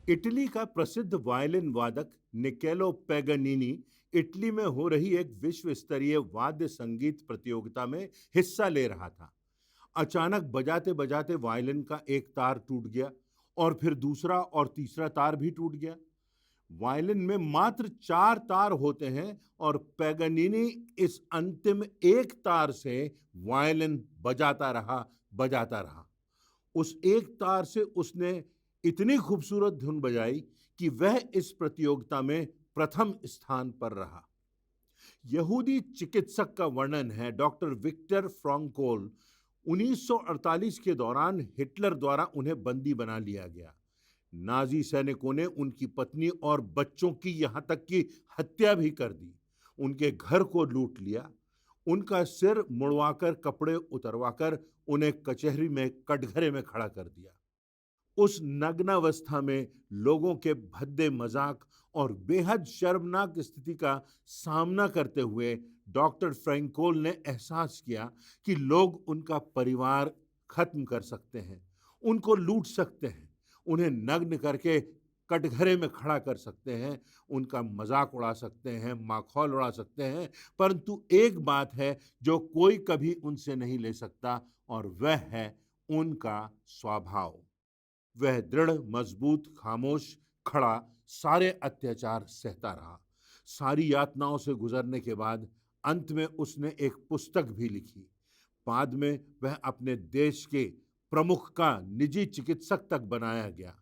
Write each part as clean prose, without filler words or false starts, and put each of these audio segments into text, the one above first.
Italy का प्रसिद्ध violin वादक निकेलो पैगनीनी इटली में हो रही एक विश्व स्तरीय वाद्य संगीत प्रतियोगिता में हिस्सा ले रहा था। अचानक बजाते बजाते वायलिन का एक तार टूट गया और फिर दूसरा और तीसरा तार भी टूट गया। वायलिन में मात्र 4 तार होते हैं और पैगनीनी इस अंतिम एक तार से वायलिन बजाता रहा। उस एक तार से उसने इतनी खूबसूरत धुन बजाई कि वह इस प्रतियोगिता में प्रथम स्थान पर रहा। यहूदी चिकित्सक का वर्णन है, डॉक्टर विक्टर फ्रांकोल। 1948 के दौरान हिटलर द्वारा उन्हें बंदी बना लिया गया। नाजी सैनिकों ने उनकी पत्नी और बच्चों की यहां तक कि हत्या भी कर दी। उनके घर को लूट लिया, उनका सिर मुड़वाकर कपड़े उतरवाकर उन्हें कचहरी में कटघरे में खड़ा कर दिया। उस नग्नावस्था में लोगों के भद्दे मजाक और बेहद शर्मनाक स्थिति का सामना करते हुए डॉक्टर फ्रैंकोल ने एहसास किया कि लोग उनका परिवार खत्म कर सकते हैं, उनको लूट सकते हैं, उन्हें नग्न करके कटघरे में खड़ा कर सकते हैं, उनका मजाक उड़ा सकते हैं, माखौल उड़ा सकते हैं, परंतु एक बात है जो कोई कभी उनसे नहीं ले सकता और वह है उनका स्वभाव। वह दृढ़, मजबूत, खामोश, खड़ा सारे अत्याचार सहता रहा। सारी यातनाओं से गुजरने के बाद अंत में उसने एक पुस्तक भी लिखी। बाद में वह अपने देश के प्रमुख का निजी चिकित्सक तक बनाया गया।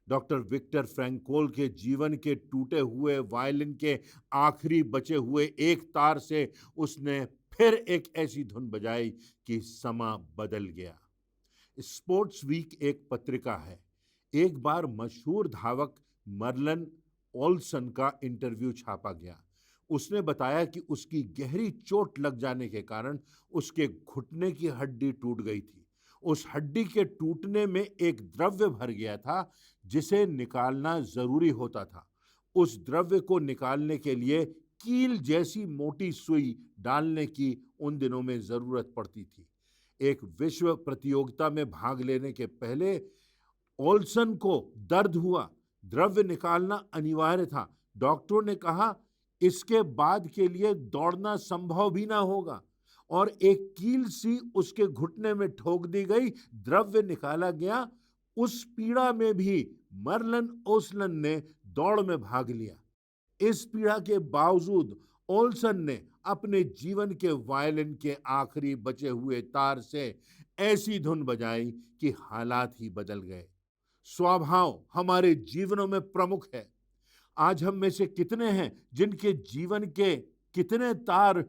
डॉक्टर विक्टर फ्रैंकोल के जीवन के टूटे हुए वायलिन के आखिरी बचे हुए एक तार से उसने फिर एक ऐसी धुन बजाई कि समा बदल गया। स्पोर्ट्स वीक एक पत्रिका है। एक बार मशहूर धावक मर्लन ओल्सन का इंटरव्यू छापा गया। उसने बताया कि उसकी गहरी चोट लग जाने के कारण उसके घुटने की हड्डी टूट गई थी। उस हड्डी के टूटने में एक द्रव्य भर गया था जिसे निकालना जरूरी होता था। उस द्रव्य को निकालने के लिए कील जैसी मोटी सुई डालने की उन दिनों में जरूरत पड़ती थी। एक विश्व प्रतियोगिता में भाग लेने के पहले ओल्सन को दर्द हुआ। द्रव्य निकालना अनिवार्य था। डॉक्टरों ने कहा इसके बाद के लिए दौड़ना संभव भी ना होगा और एक कील सी उसके घुटने में ठोक दी गई। द्रव्य निकाला गया। उस पीड़ा में भी मर्लन ओल्सन ने दौड़ में भाग लिया। इस पीड़ा के बावजूद ओल्सन ने अपने जीवन के वायलिन के आखिरी बचे हुए तार से ऐसी धुन बजाई कि हालात ही बदल गए। स्वभाव हमारे जीवनों में प्रमुख है। आज हम में से कितने हैं जिनके जीवन के कितने तार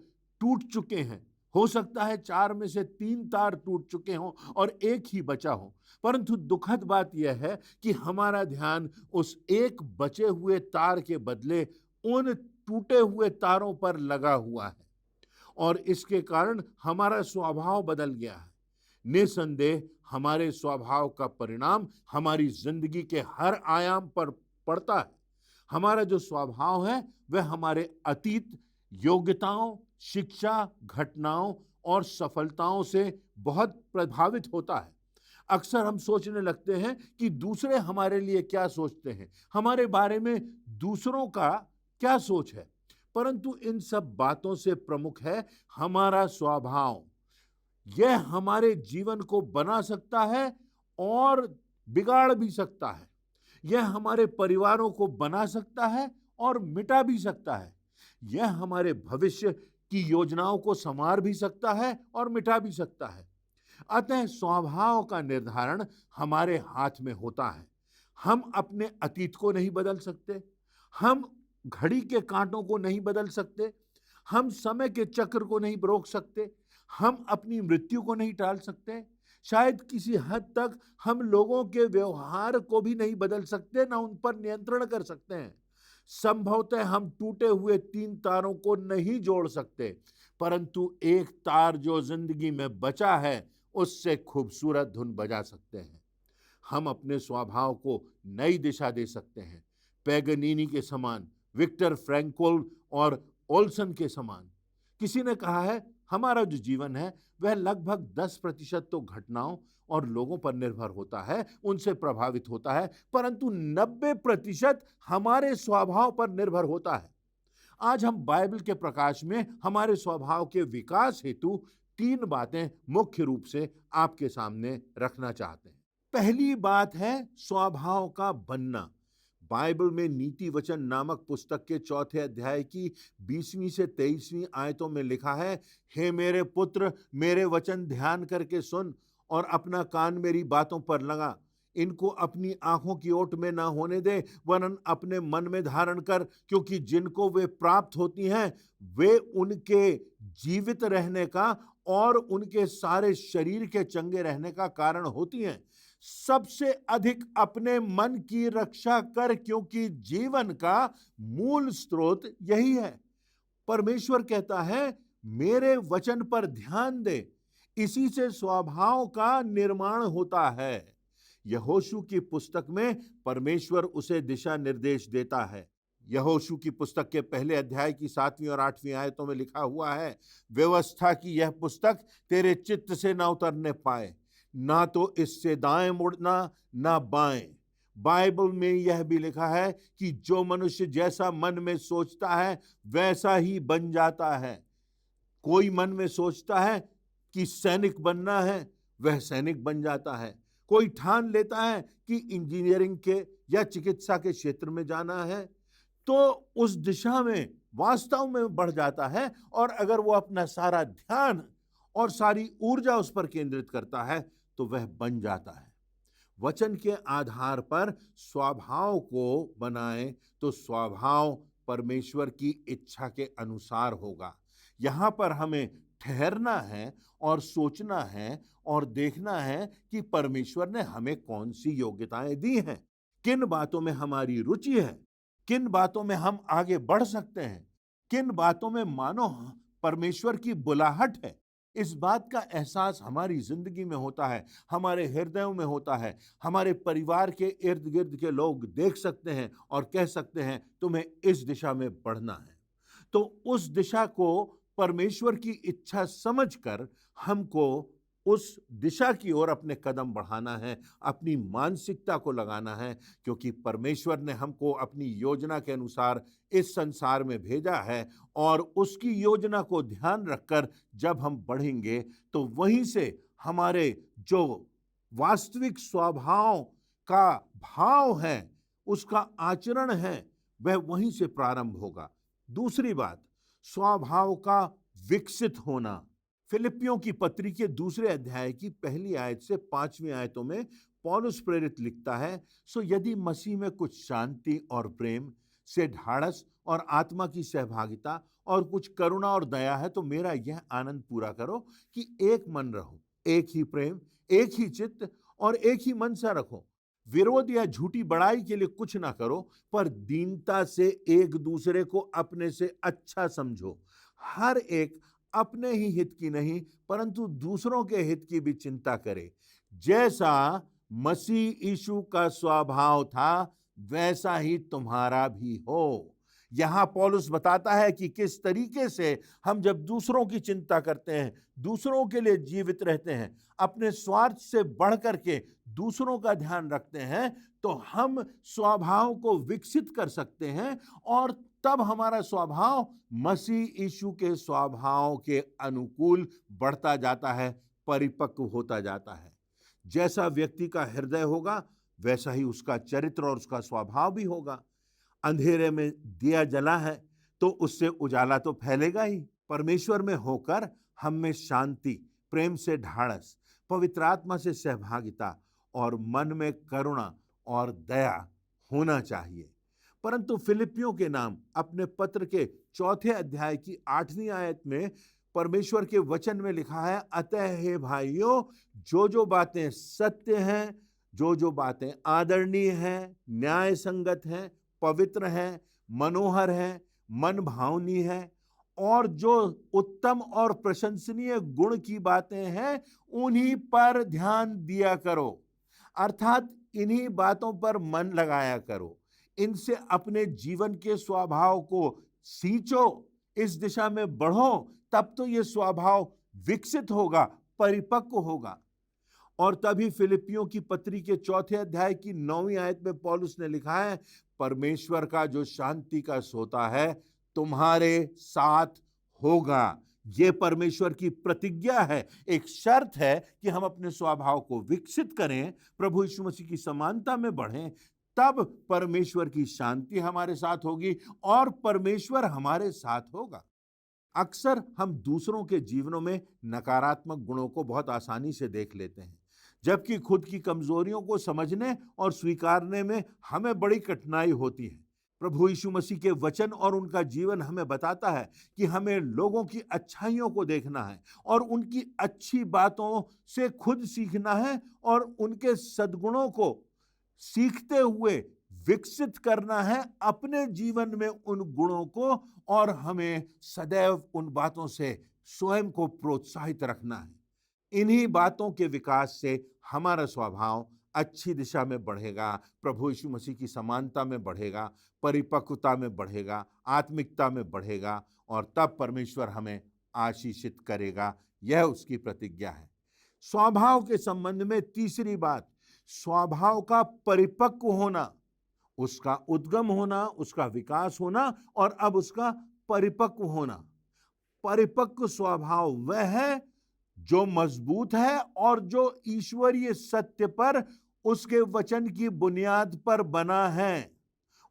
टूट चुके हैं? हो सकता है 4 में से 3 तार टूट चुके हों और एक ही बचा हो, परंतु दुखद बात यह है कि हमारा ध्यान उस एक बचे हुए तार के बदले उन टूटे हुए तारों पर लगा हुआ है और इसके कारण हमारा स्वभाव बदल गया है। निसंदेह हमारे स्वभाव का परिणाम हमारी जिंदगी के हर आयाम पर पड़ता है। हमारा जो स्वभाव है वह हमारे अतीत, योग्यताओं, शिक्षा, घटनाओं और सफलताओं से बहुत प्रभावित होता है। अक्सर हम सोचने लगते हैं कि दूसरे हमारे लिए क्या सोचते हैं, हमारे बारे में दूसरों का क्या सोच है, परंतु इन सब बातों से प्रमुख है हमारा स्वभाव। यह हमारे जीवन को बना सकता है और बिगाड़ भी सकता है। यह हमारे परिवारों को बना सकता है और मिटा भी सकता है। यह हमारे भविष्य की योजनाओं को संवार भी सकता है और मिटा भी सकता है। अतः स्वभाव का निर्धारण हमारे हाथ में होता है। हम अपने अतीत को नहीं बदल सकते, हम घड़ी के कांटों को नहीं बदल सकते, हम समय के चक्र को नहीं रोक सकते, हम अपनी मृत्यु को नहीं टाल सकते, शायद किसी हद तक हम लोगों के व्यवहार को भी नहीं बदल सकते, ना उन पर नियंत्रण कर सकते हैं। संभवतः हम टूटे हुए 3 तारों को नहीं जोड़ सकते, परंतु एक तार जो जिंदगी में बचा है उससे खूबसूरत धुन बजा सकते हैं। हम अपने स्वभाव को नई दिशा दे सकते हैं, पैगनीनी के समान, विक्टर फ्रैंकोल और ओल्सन के समान। किसी ने कहा है हमारा जो जीवन है वह लगभग 10% तो घटनाओं और लोगों पर निर्भर होता है, उनसे प्रभावित होता है, परंतु 90% हमारे स्वभाव पर निर्भर होता है। आज हम बाइबल के प्रकाश में हमारे स्वभाव के विकास हेतु 3 बातें मुख्य रूप से आपके सामने रखना चाहते हैं। पहली बात है स्वभाव का बनना। बाइबल में नीति वचन नामक पुस्तक के 4थे अध्याय की 20वीं से 23वीं आयतों में लिखा है, हे मेरे पुत्र, मेरे वचन ध्यान करके सुन और अपना कान मेरी बातों पर लगा। इनको अपनी आंखों की ओट में ना होने दे, वरन अपने मन में धारण कर, क्योंकि जिनको वे प्राप्त होती हैं वे उनके जीवित रहने का और उनके सारे शरीर के चंगे रहने का कारण होती हैं। सबसे अधिक अपने मन की रक्षा कर, क्योंकि जीवन का मूल स्रोत यही है। परमेश्वर कहता है, मेरे वचन पर ध्यान दे, इसी से स्वभाव का निर्माण होता है। यहोशू की पुस्तक में परमेश्वर उसे दिशा निर्देश देता है। यहोशू की पुस्तक के पहले अध्याय की 7वीं और 8वीं आयतों में लिखा हुआ है, व्यवस्था की यह पुस्तक तेरे चित्त से ना उतरने पाए, ना तो इससे दाएं मुड़ना ना बाएं। बाइबल में यह भी लिखा है कि जो मनुष्य जैसा मन में सोचता है वैसा ही बन जाता है। कोई मन में सोचता है कि सैनिक बनना है, वह सैनिक बन जाता है। कोई ठान लेता है कि इंजीनियरिंग के या चिकित्सा के क्षेत्र में जाना है, तो उस दिशा में वास्तव में बढ़ जाता है, और अगर वो अपना सारा ध्यान और सारी ऊर्जा उस पर केंद्रित करता है तो वह बन जाता है। वचन के आधार पर स्वभाव को बनाएं तो स्वभाव परमेश्वर की इच्छा के अनुसार होगा। यहाँ पर हमें ठहरना है और सोचना है और देखना है कि परमेश्वर ने हमें कौन सी योग्यताएं दी हैं, किन बातों में हमारी रुचि है, किन बातों में हम आगे बढ़ सकते हैं, किन बातों में मानो परमेश्वर की बुलाहट है। इस बात का एहसास हमारी जिंदगी में होता है, हमारे हृदयों में होता है। हमारे परिवार के इर्द गिर्द के लोग देख सकते हैं और कह सकते हैं, तुम्हें इस दिशा में बढ़ना है। तो उस दिशा को परमेश्वर की इच्छा समझकर हमको उस दिशा की ओर अपने कदम बढ़ाना है, अपनी मानसिकता को लगाना है, क्योंकि परमेश्वर ने हमको अपनी योजना के अनुसार इस संसार में भेजा है, और उसकी योजना को ध्यान रखकर जब हम बढ़ेंगे तो वहीं से हमारे जो वास्तविक स्वभाव का भाव है, उसका आचरण है, वह वहीं से प्रारंभ होगा। दूसरी बात, स्वभाव का विकसित होना। फिलिपियों की पत्री के 2 अध्याय की पहली आयत से 5वीं आयतों में पौलुस प्रेरित लिखता है, सो यदि मसीह में कुछ शांति और प्रेम से ढाढ़स और आत्मा की सहभागिता और कुछ करुणा और दया है, तो मेरा यह आनंद पूरा करो कि एक मन रहो, एक ही प्रेम, एक ही चित्त और एक ही मनसा रखो। विरोध या झूठी बड़ाई के लिए कुछ ना करो, पर दीनता से एक दूसरे को अपने से अच्छा समझो। हर एक अपने ही हित की नहीं, परंतु दूसरों के हित की भी चिंता करे। जैसा मसीह यीशु का स्वभाव था, वैसा ही तुम्हारा भी हो। यहां पौलुस बताता है कि किस तरीके से हम जब दूसरों की चिंता करते हैं, दूसरों के लिए जीवित रहते हैं, अपने स्वार्थ से बढ़ करके दूसरों का ध्यान रखते हैं, तो हम स्वभाव को विकसित कर सकते हैं, और तब हमारा स्वभाव मसीह यीशु के स्वभाव के अनुकूल बढ़ता जाता है, परिपक्व होता जाता है। जैसा व्यक्ति का हृदय होगा, वैसा ही उसका चरित्र और उसका स्वभाव भी होगा। अंधेरे में दिया जला है तो उससे उजाला तो फैलेगा ही। परमेश्वर में होकर हम में शांति, प्रेम से ढाढ़स, पवित्र आत्मा से सहभागिता और मन में करुणा और दया होना चाहिए। परंतु फिलिपियों के नाम अपने पत्र के 4थे अध्याय की 8वीं आयत में परमेश्वर के वचन में लिखा है, अतः हे भाइयों, जो बातें सत्य हैं, जो बातें आदरणीय हैं, न्याय संगत हैं, पवित्र हैं, मनोहर हैं, मन भावनी हैं, और जो उत्तम और प्रशंसनीय गुण की बातें हैं, उन्हीं पर ध्यान दिया करो। अर्थात इन्हीं बातों पर मन लगाया करो, इनसे अपने जीवन के स्वभाव को सींचो, इस दिशा में बढ़ो, तब तो ये स्वभाव विकसित होगा, परिपक्व होगा। और तभी फिलिपियों की पत्री के 4 अध्याय की 9वीं आयत में पौलुस ने लिखा है, परमेश्वर का जो शांति का सोता है तुम्हारे साथ होगा। ये परमेश्वर की प्रतिज्ञा है, एक शर्त है कि हम अपने स्वभाव को विकसित करें, प्रभु यीशु मसीह की समानता में बढ़ें, तब परमेश्वर की शांति हमारे साथ होगी और परमेश्वर हमारे साथ होगा। अक्सर हम दूसरों के जीवनों में नकारात्मक गुणों को बहुत आसानी से देख लेते हैं, जबकि खुद की कमजोरियों को समझने और स्वीकारने में हमें बड़ी कठिनाई होती है। प्रभु यीशु मसीह के वचन और उनका जीवन हमें बताता है कि हमें लोगों की अच्छाइयों को देखना है और उनकी अच्छी बातों से खुद सीखना है और उनके सद्गुणों को सीखते हुए विकसित करना है अपने जीवन में उन गुणों को, और हमें सदैव उन बातों से स्वयं को प्रोत्साहित रखना है। इन्हीं बातों के विकास से हमारा स्वभाव अच्छी दिशा में बढ़ेगा, प्रभु यीशु मसीह की समानता में बढ़ेगा, परिपक्वता में बढ़ेगा, आत्मिकता में बढ़ेगा, और तब परमेश्वर हमें आशीषित करेगा। यह उसकी प्रतिज्ञा है। स्वभाव के संबंध में तीसरी बात, स्वभाव का परिपक्व होना, उसका उद्गम होना, उसका विकास होना और अब उसका परिपक्व होना। परिपक्व स्वभाव वह है जो मजबूत है और जो ईश्वरीय सत्य पर, उसके वचन की बुनियाद पर बना है,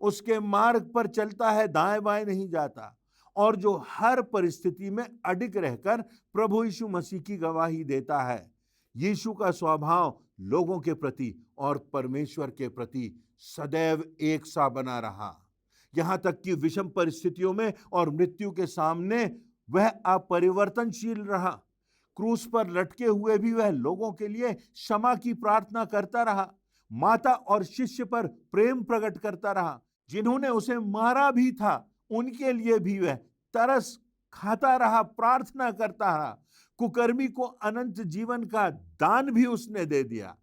उसके मार्ग पर चलता है, दाएं बाएं नहीं जाता, और जो हर परिस्थिति में अडिग रहकर प्रभु यीशु मसीह की गवाही देता है। यीशु का स्वभाव लोगों के प्रति और परमेश्वर के प्रति सदैव एक सा बना रहा, यहां तक कि विषम परिस्थितियों में और मृत्यु के सामने वह अपरिवर्तनशील रहा। क्रूस पर लटके हुए भी वह लोगों के लिए क्षमा की प्रार्थना करता रहा। माता और शिष्य पर प्रेम प्रकट करता रहा। जिन्होंने उसे मारा भी था उनके लिए भी वह तरस खाता रहा, प्रार्थना करता रहा। कुकर्मी को अनंत जीवन का दान भी उसने दे दिया।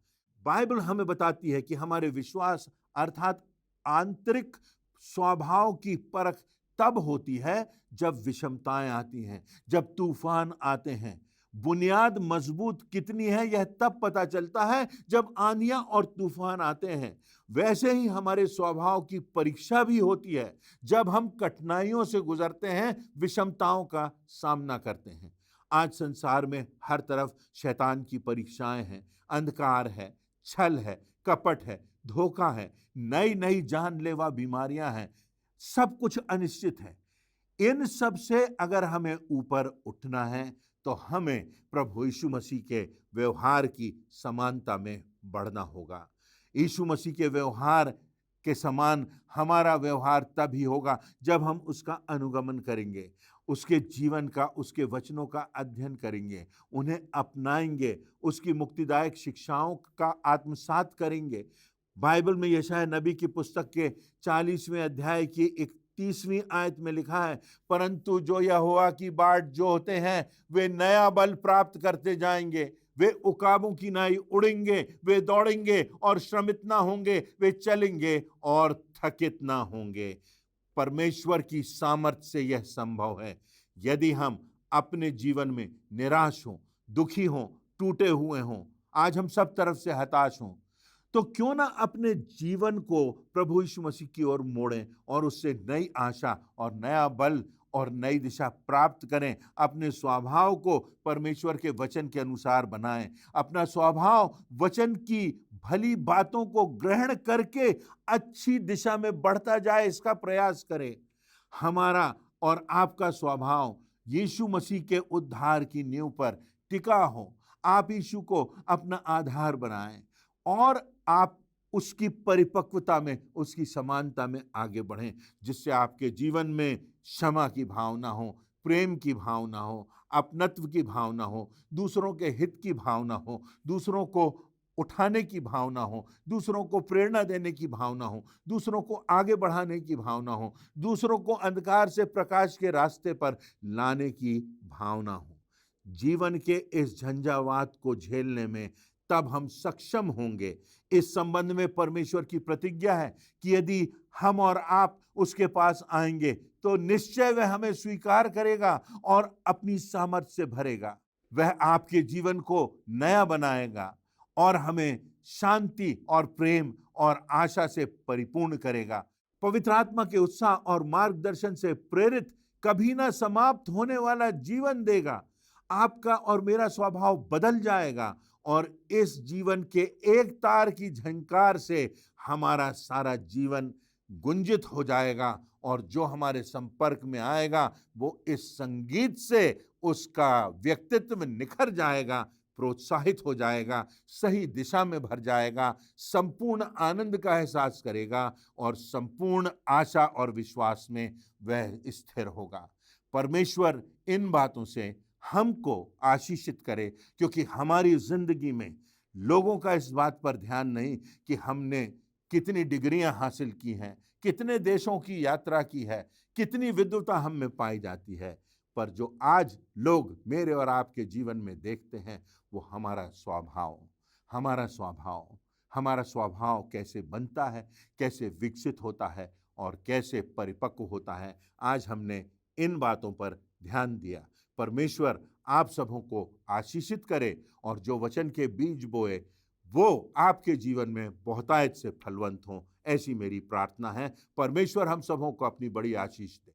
बाइबल हमें बताती है कि हमारे विश्वास अर्थात आंतरिक स्वभाव की परख तब होती है जब विषमताएं आती हैं, जब तूफान आते हैं। बुनियाद मजबूत कितनी है यह तब पता चलता है जब आंधियां और तूफान आते हैं। वैसे ही हमारे स्वभाव की परीक्षा भी होती है जब हम कठिनाइयों से गुजरते हैं, विषमताओं का सामना करते हैं। आज संसार में हर तरफ शैतान की परीक्षाएं हैं, अंधकार है, छल है, कपट है, धोखा है, नई नई जानलेवा बीमारियां हैं, सब कुछ अनिश्चित है। इन सब से अगर हमें ऊपर उठना है तो हमें प्रभु यीशु मसीह के व्यवहार की समानता में बढ़ना होगा। यीशु मसीह के व्यवहार के समान हमारा व्यवहार तभी होगा जब हम उसका अनुगमन करेंगे, उसके जीवन का, उसके वचनों का अध्ययन करेंगे, उन्हें अपनाएंगे, उसकी मुक्तिदायक शिक्षाओं का आत्मसात करेंगे। बाइबल में यशायाह नबी की पुस्तक के 40वें अध्याय की 31वीं आयत में लिखा है, परंतु जो यहोवा की बाट जोहते हैं वे नया बल प्राप्त करते जाएंगे, वे उकाबों की नाई उड़ेंगे, वे दौड़ेंगे और श्रमित ना होंगे, वे चलेंगे और थकित ना होंगे। परमेश्वर की सामर्थ्य से यह संभव है। यदि हम अपने जीवन में निराश हों, दुखी हों, टूटे हुए हों, आज हम सब तरफ से हताश हों, तो क्यों ना अपने जीवन को प्रभु यीशु मसीह की ओर मोड़ें और उससे नई आशा और नया बल और नई दिशा प्राप्त करें। अपने स्वभाव को परमेश्वर के वचन के अनुसार बनाएं। अपना स्वभाव वचन की भली बातों को ग्रहण करके अच्छी दिशा में बढ़ता जाए, इसका प्रयास करें। हमारा और आपका स्वभाव यीशु मसीह के उद्धार की नींव पर टिका हो। आप यीशु को अपना आधार बनाएं और आप उसकी परिपक्वता में, उसकी समानता में आगे बढ़ें, जिससे आपके जीवन में क्षमा की भावना हो, प्रेम की भावना हो, अपनत्व की भावना हो, दूसरों के हित की भावना हो, दूसरों को उठाने की भावना हो, दूसरों को प्रेरणा देने की भावना हो, दूसरों को आगे बढ़ाने की भावना हो, दूसरों को अंधकार से प्रकाश के रास्ते पर लाने की भावना हो। जीवन के इस झंझावात को झेलने में तब हम सक्षम होंगे। इस संबंध में परमेश्वर की प्रतिज्ञा है कि यदि हम और आप उसके पास आएंगे तो निश्चय वह हमें स्वीकार करेगा और अपनी सामर्थ्य से भरेगा। वह आपके जीवन को नया बनाएगा और हमें शांति और प्रेम और आशा से परिपूर्ण करेगा। पवित्र आत्मा के उत्साह और मार्गदर्शन से प्रेरित कभी ना समाप्त होने वाला जीवन देगा। आपका और मेरा स्वभाव बदल जाएगा और इस जीवन के एक तार की झंकार से हमारा सारा जीवन गुंजित हो जाएगा और जो हमारे संपर्क में आएगा वो इस संगीत से उसका व्यक्तित्व निखर जाएगा, प्रोत्साहित हो जाएगा, सही दिशा में भर जाएगा, संपूर्ण आनंद का एहसास करेगा और संपूर्ण आशा और विश्वास में वह स्थिर होगा। परमेश्वर इन बातों से हमको आशीषित करे, क्योंकि हमारी जिंदगी में लोगों का इस बात पर ध्यान नहीं कि हमने कितनी डिग्रियां हासिल की हैं, कितने देशों की यात्रा की है, कितनी विद्वता हम में पाई जाती है, पर जो आज लोग मेरे और आपके जीवन में देखते हैं वो हमारा स्वभाव, हमारा स्वभाव, हमारा स्वभाव कैसे बनता है, कैसे विकसित होता है और कैसे परिपक्व होता है। आज हमने इन बातों पर ध्यान दिया। परमेश्वर आप सबों को आशीषित करे और जो वचन के बीज बोए वो आपके जीवन में बहुतायत से फलवंत हों, ऐसी मेरी प्रार्थना है। परमेश्वर हम सबों को अपनी बड़ी आशीष दे।